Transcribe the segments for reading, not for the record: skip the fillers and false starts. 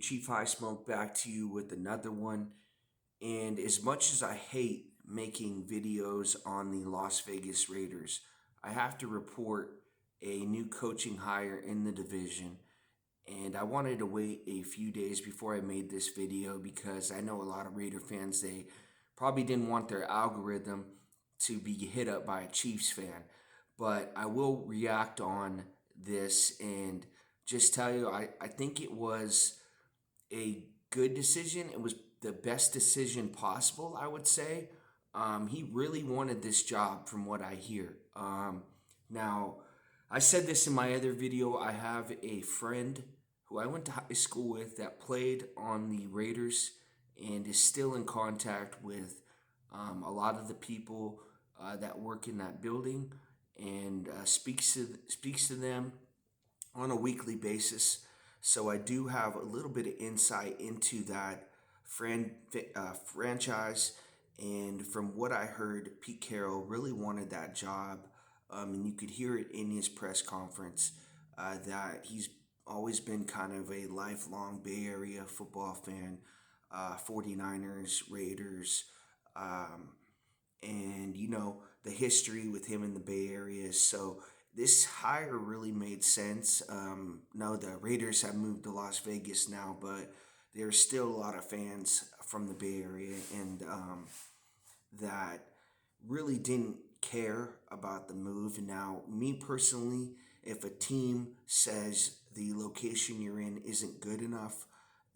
Chief High Smoke back to you with another one. And as much as I hate making videos on the Las Vegas Raiders, I have to report a new coaching hire in the division. And I wanted to wait a few days before I made this video because I know a lot of Raider fans, they probably didn't want their algorithm to be hit up by a Chiefs fan. But I will react on this and just tell you, I think it was a good decision. It was the best decision possible, I would say. He really wanted this job, from what I hear. Now, I said this in my other video. I have a friend who I went to high school with that played on the Raiders and is still in contact with a lot of the people that work in that building and speaks to them on a weekly basis. So I do have a little bit of insight into that franchise. And from what I heard, Pete Carroll really wanted that job. And you could hear it in his press conference that he's always been kind of a lifelong Bay Area football fan, 49ers, Raiders, um, and the history with him in the Bay Area. So this hire really made sense. No, the Raiders have moved to Las Vegas now, but there's still a lot of fans from the Bay Area and that really didn't care about the move. Now, me personally, if a team says the location you're in isn't good enough,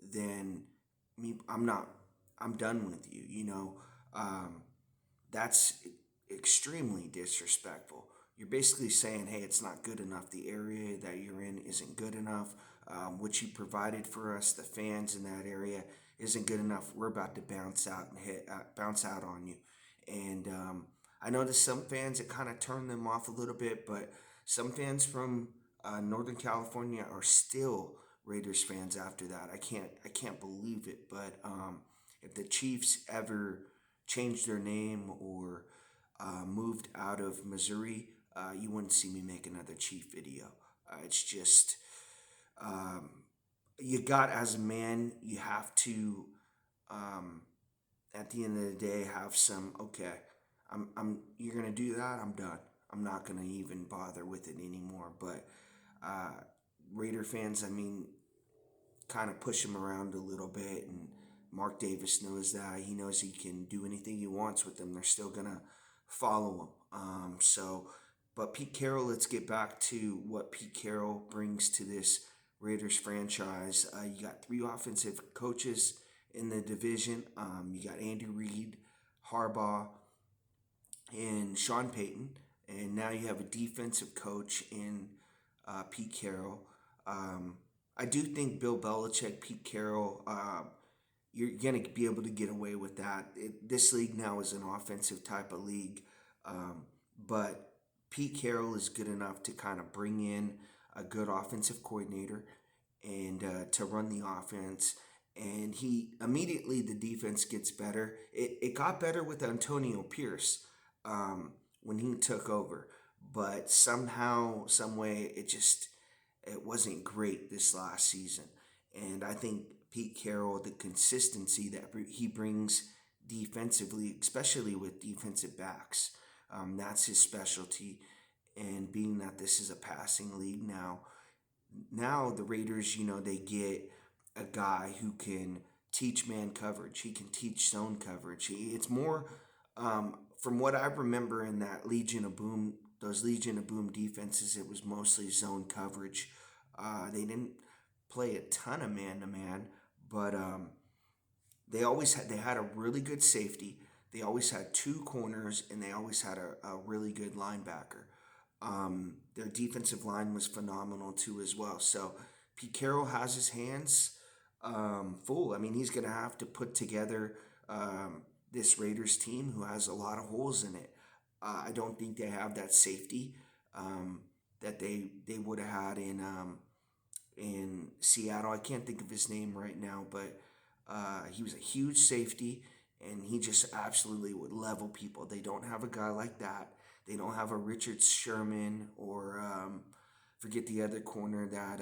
then I'm not. I'm done with you. That's extremely disrespectful. You're basically saying, hey, it's not good enough. The area that you're in isn't good enough. What you provided for us, the fans in that area, isn't good enough. We're about to bounce out on you. And I noticed some fans, it kind of turned them off a little bit, but some fans from Northern California are still Raiders fans after that. I can't believe it. But if the Chiefs ever changed their name or moved out of Missouri, you wouldn't see me make another Chief video. It's just um, you got as a man, you have to um, at the end of the day have some. Okay, you're gonna do that. I'm done. I'm not gonna even bother with it anymore. But uh, Raider fans, I mean, kind of push him around a little bit. And Mark Davis knows that. He knows he can do anything he wants with them. They're still going to follow him. But Pete Carroll, let's get back to what Pete Carroll brings to this Raiders franchise. You got three offensive coaches in the division. You got Andy Reid, Harbaugh, and Sean Payton. And now you have a defensive coach in Pete Carroll. I do think Bill Belichick, Pete Carroll, you're going to be able to get away with that. This league now is an offensive type of league. But Pete Carroll is good enough to kind of bring in a good offensive coordinator and to run the offense. And the defense gets better. It got better with Antonio Pierce when he took over. But somehow, some way, it wasn't great this last season. And I think Pete Carroll, the consistency that he brings defensively, especially with defensive backs, that's his specialty. And being that this is a passing league now the Raiders, they get a guy who can teach man coverage. He can teach zone coverage. It's more, from what I remember in that those Legion of Boom defenses, it was mostly zone coverage. They didn't play a ton of man to man, but they had a really good safety. They always had two corners, and they always had a really good linebacker. Their defensive line was phenomenal too as well. So Pete Carroll has his hands full. I mean, he's going to have to put together this Raiders team who has a lot of holes in it. I don't think they have that safety that they would have had in Seattle. I can't think of his name right now, but he was a huge safety, and he just absolutely would level people. They don't have a guy like that. They don't have a Richard Sherman or forget the other corner that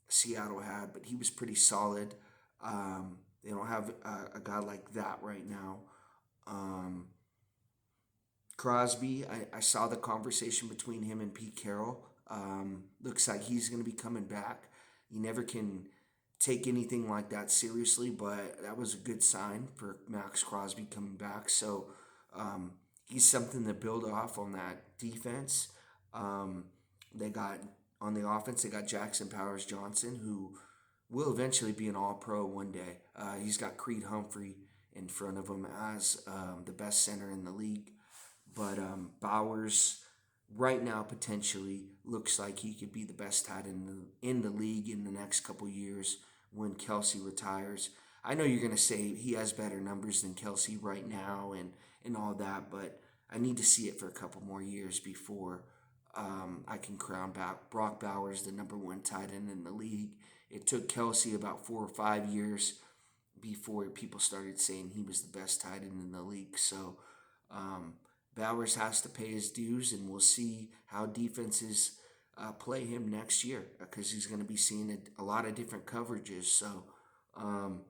Seattle had, but he was pretty solid. They don't have a guy like that right now. Um, Crosby, I saw the conversation between him and Pete Carroll. Looks like he's going to be coming back. You never can take anything like that seriously, but that was a good sign for Max Crosby coming back. So um, he's something to build off on that defense. Um, they got on the offense, they got Jackson Powers Johnson, who will eventually be an All Pro one day. He's got Creed Humphrey in front of him as the best center in the league. But Bowers, right now, potentially looks like he could be the best tight end in the league in the next couple years when Kelsey retires. I know you're going to say he has better numbers than Kelsey right now and all that, but I need to see it for a couple more years before I can crown Brock Bowers the number one tight end in the league. It took Kelsey about 4 or 5 years before people started saying he was the best tight end in the league. So um, Bowers has to pay his dues, and we'll see how defenses play him next year because he's going to be seeing a lot of different coverages. So um,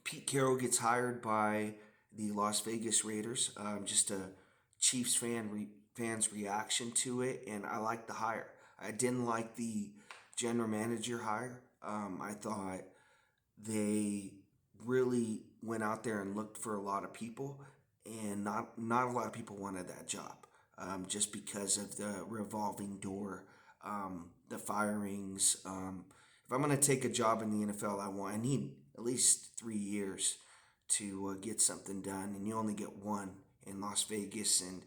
Pete Carroll gets hired by the Las Vegas Raiders. Just a Chiefs fans reaction to it, and I like the hire. I didn't like the general manager hire. I thought they really went out there and looked for a lot of people, and not a lot of people wanted that job, just because of the revolving door, the firings. If I'm going to take a job in the NFL, I need at least 3 years to get something done, and you only get one in Las Vegas. And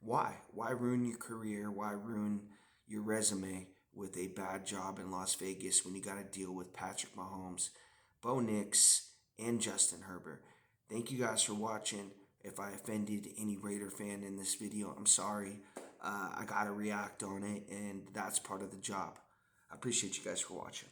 why ruin your career? Why ruin your resume with a bad job in Las Vegas when you got to deal with Patrick Mahomes, Bo Nix, and Justin Herbert? Thank you guys for watching. If I offended any Raider fan in this video, I'm sorry. I got to react on it, and that's part of the job. I appreciate you guys for watching.